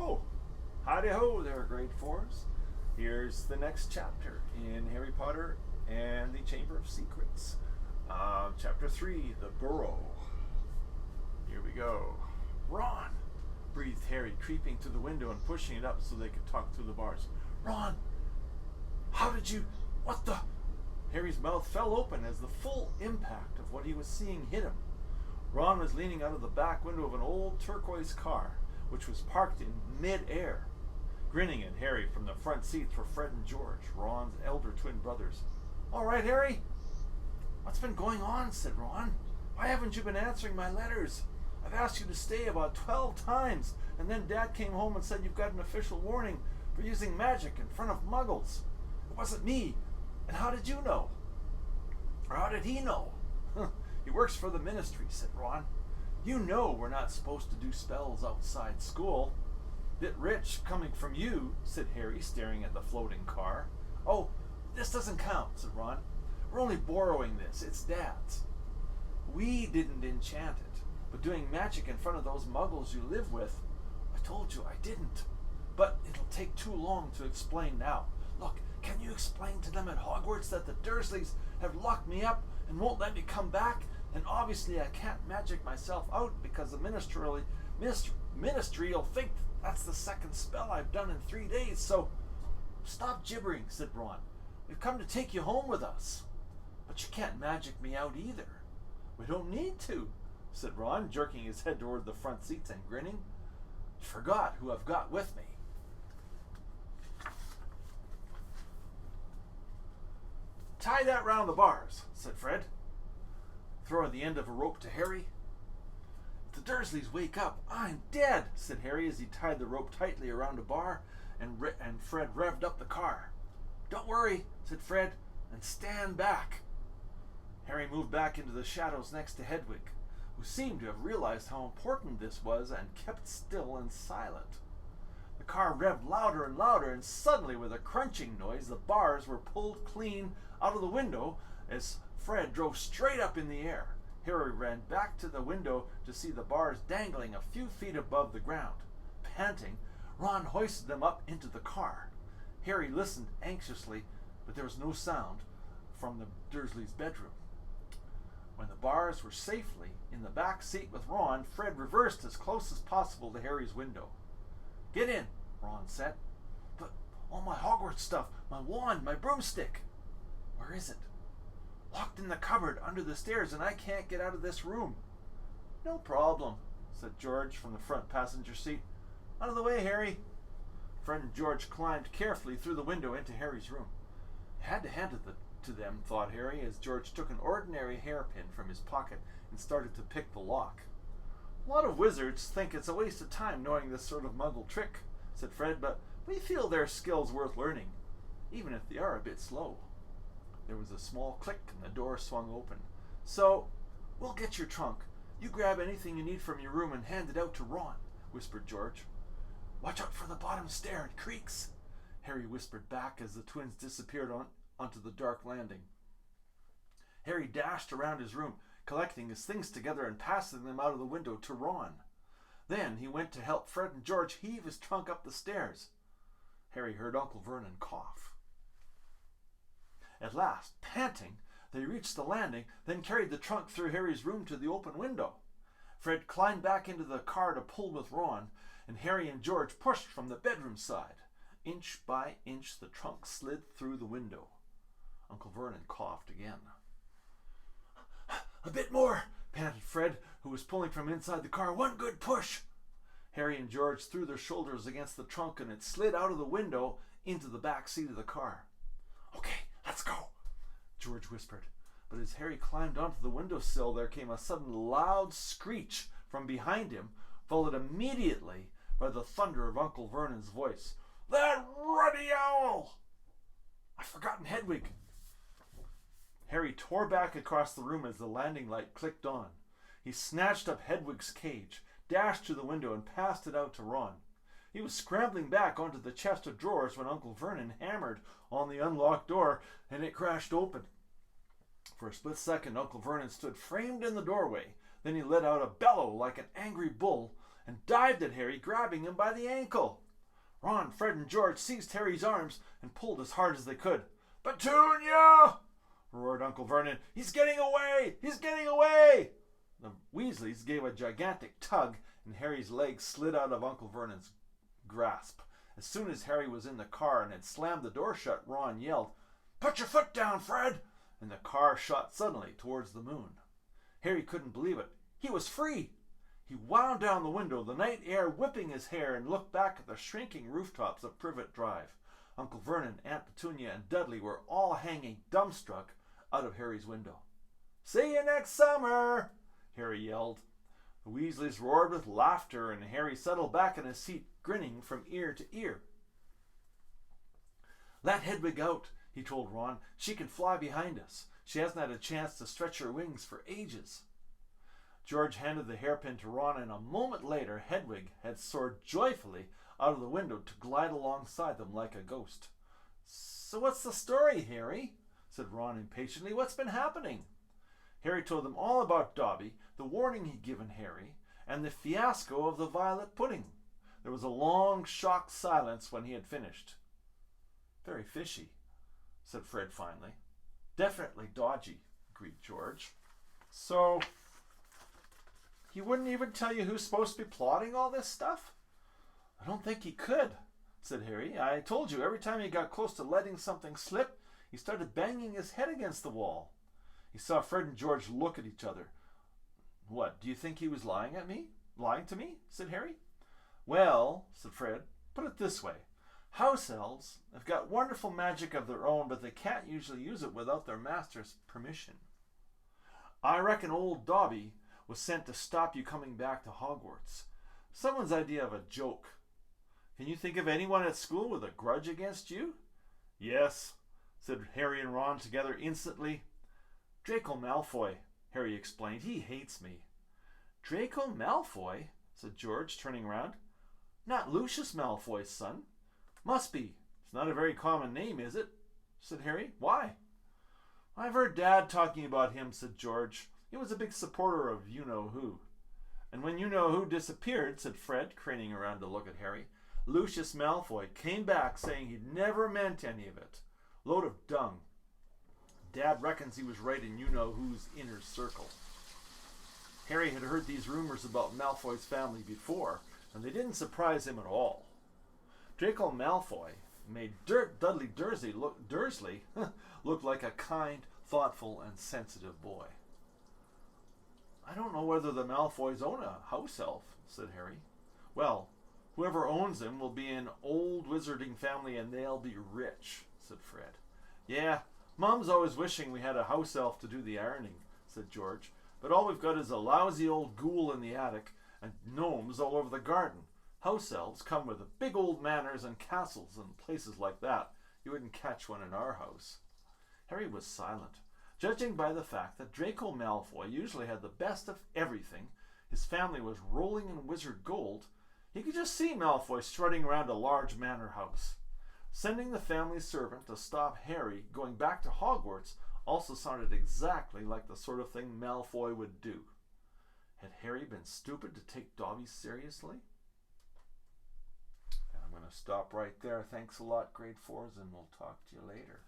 Oh, howdy-ho there, grade fours. Here's the next chapter in Harry Potter and the Chamber of Secrets. Chapter 3, The Burrow. Here we go. Ron, breathed Harry, creeping to the window and pushing it up so they could talk through the bars. Ron, how did you... What the... Harry's mouth fell open as the full impact of what he was seeing hit him. Ron was leaning out of the back window of an old turquoise car, which was parked in mid-air. Grinning at Harry from the front seats were Fred and George, Ron's elder twin brothers. All right, Harry? What's been going on? Said Ron. Why haven't you been answering my letters? I've asked you to stay about 12 times, and then Dad came home and said you've got an official warning for using magic in front of muggles. It wasn't me. And how did you know? Or how did he know? He works for the ministry, said Ron. You know we're not supposed to do spells outside school. Bit rich coming from you, said Harry, staring at the floating car. Oh, this doesn't count, said Ron. We're only borrowing this. It's Dad's. We didn't enchant it, but doing magic in front of those muggles you live with, I told you I didn't. But it'll take too long to explain now. Look, can you explain to them at Hogwarts that the Dursleys have locked me up and won't let me come back? And obviously I can't magic myself out because the ministry will think that's the second spell I've done in 3 days, so... Stop gibbering, said Ron. We've come to take you home with us. But you can't magic me out either. We don't need to, said Ron, jerking his head toward the front seats and grinning. You forgot who I've got with me. Tie that round the bars, said Fred, throwing the end of a rope to Harry. If the Dursleys wake up, I'm dead, said Harry as he tied the rope tightly around a bar and Fred revved up the car. Don't worry, said Fred, and stand back. Harry moved back into the shadows next to Hedwig, who seemed to have realized how important this was and kept still and silent. The car revved louder and louder, and suddenly, with a crunching noise, the bars were pulled clean out of the window as Fred drove straight up in the air. Harry ran back to the window to see the bars dangling a few feet above the ground. Panting, Ron hoisted them up into the car. Harry listened anxiously, but there was no sound from the Dursleys' bedroom. When the bars were safely in the back seat with Ron, Fred reversed as close as possible to Harry's window. Get in, Ron said. But all my Hogwarts stuff, my wand, my broomstick. Where is it? Locked in the cupboard under the stairs, and I can't get out of this room. No problem, said George from the front passenger seat. Out of the way, Harry. Fred and George climbed carefully through the window into Harry's room. He had to hand it to them, thought Harry, as George took an ordinary hairpin from his pocket and started to pick the lock. A lot of wizards think it's a waste of time knowing this sort of muggle trick, said Fred, but we feel their skills worth learning, even if they are a bit slow. There was a small click and the door swung open. So, we'll get your trunk. You grab anything you need from your room and hand it out to Ron, whispered George. Watch out for the bottom stair, it creaks, Harry whispered back as the twins disappeared onto the dark landing. Harry dashed around his room, collecting his things together and passing them out of the window to Ron. Then he went to help Fred and George heave his trunk up the stairs. Harry heard Uncle Vernon cough. At last, panting, they reached the landing, then carried the trunk through Harry's room to the open window. Fred climbed back into the car to pull with Ron, and Harry and George pushed from the bedroom side. Inch by inch, the trunk slid through the window. Uncle Vernon coughed again. A bit more, panted Fred, who was pulling from inside the car. One good push. Harry and George threw their shoulders against the trunk, and it slid out of the window into the back seat of the car. Okay, let's go, George whispered. But as Harry climbed onto the windowsill, there came a sudden loud screech from behind him, followed immediately by the thunder of Uncle Vernon's voice. That ruddy owl! I've forgotten Hedwig. Harry tore back across the room as the landing light clicked on. He snatched up Hedwig's cage, dashed to the window, and passed it out to Ron. He was scrambling back onto the chest of drawers when Uncle Vernon hammered on the unlocked door, and it crashed open. For a split second, Uncle Vernon stood framed in the doorway. Then he let out a bellow like an angry bull and dived at Harry, grabbing him by the ankle. Ron, Fred, and George seized Harry's arms and pulled as hard as they could. "Petunia!" roared Uncle Vernon. "He's getting away! He's getting away!" The Weasleys gave a gigantic tug, and Harry's legs slid out of Uncle Vernon's grasp. As soon as Harry was in the car and had slammed the door shut, Ron yelled, "Put your foot down, Fred!" and the car shot suddenly towards the moon. Harry couldn't believe it. He was free! He wound down the window, the night air whipping his hair, and looked back at the shrinking rooftops of Privet Drive. Uncle Vernon, Aunt Petunia, and Dudley were all hanging dumbstruck out of Harry's window. "See you next summer!" Harry yelled. The Weasleys roared with laughter, and Harry settled back in his seat, grinning from ear to ear. "Let Hedwig out," he told Ron. "She can fly behind us. She hasn't had a chance to stretch her wings for ages." George handed the hairpin to Ron, and a moment later Hedwig had soared joyfully out of the window to glide alongside them like a ghost. "So what's the story, Harry?" said Ron impatiently. "What's been happening?" Harry told them all about Dobby, the warning he'd given Harry, and the fiasco of the violet pudding. There was a long, shocked silence when he had finished. "Very fishy," said Fred finally. "Definitely dodgy," agreed George. "So he wouldn't even tell you who's supposed to be plotting all this stuff?" "I don't think he could," said Harry. "I told you, every time he got close to letting something slip, he started banging his head against the wall." He saw Fred and George look at each other. "What, do you think he was lying to me?" said Harry. "Well," said Fred, "put it this way. House elves have got wonderful magic of their own, but they can't usually use it without their master's permission. I reckon old Dobby was sent to stop you coming back to Hogwarts. Someone's idea of a joke. Can you think of anyone at school with a grudge against you?" "Yes," said Harry and Ron together instantly. "Draco Malfoy," Harry explained. "He hates me." "Draco Malfoy?" said George, turning round. "Not Lucius Malfoy's son?" "Must be. It's not a very common name, is it?" said Harry. "Why?" "I've heard Dad talking about him," said George. "He was a big supporter of you-know-who." "And when you-know-who disappeared," said Fred, craning around to look at Harry, "Lucius Malfoy came back saying he'd never meant any of it. Load of dung. Dad reckons he was right in you-know-who's inner circle." Harry had heard these rumors about Malfoy's family before, and they didn't surprise him at all. Draco Malfoy made Dudley Dursley look like a kind, thoughtful, and sensitive boy. "I don't know whether the Malfoys own a house elf," said Harry. "Well, whoever owns him will be an old wizarding family, and they'll be rich," said Fred. "Yeah, Mom's always wishing we had a house elf to do the ironing," said George. "But all we've got is a lousy old ghoul in the attic and gnomes all over the garden. House elves come with big old manors and castles and places like that. You wouldn't catch one in our house." Harry was silent. Judging by the fact that Draco Malfoy usually had the best of everything, his family was rolling in wizard gold, he could just see Malfoy strutting around a large manor house. Sending the family servant to stop Harry going back to Hogwarts also sounded exactly like the sort of thing Malfoy would do. Had Harry been stupid to take Dobby seriously? And I'm going to stop right there. Thanks a lot, grade 4s, and we'll talk to you later.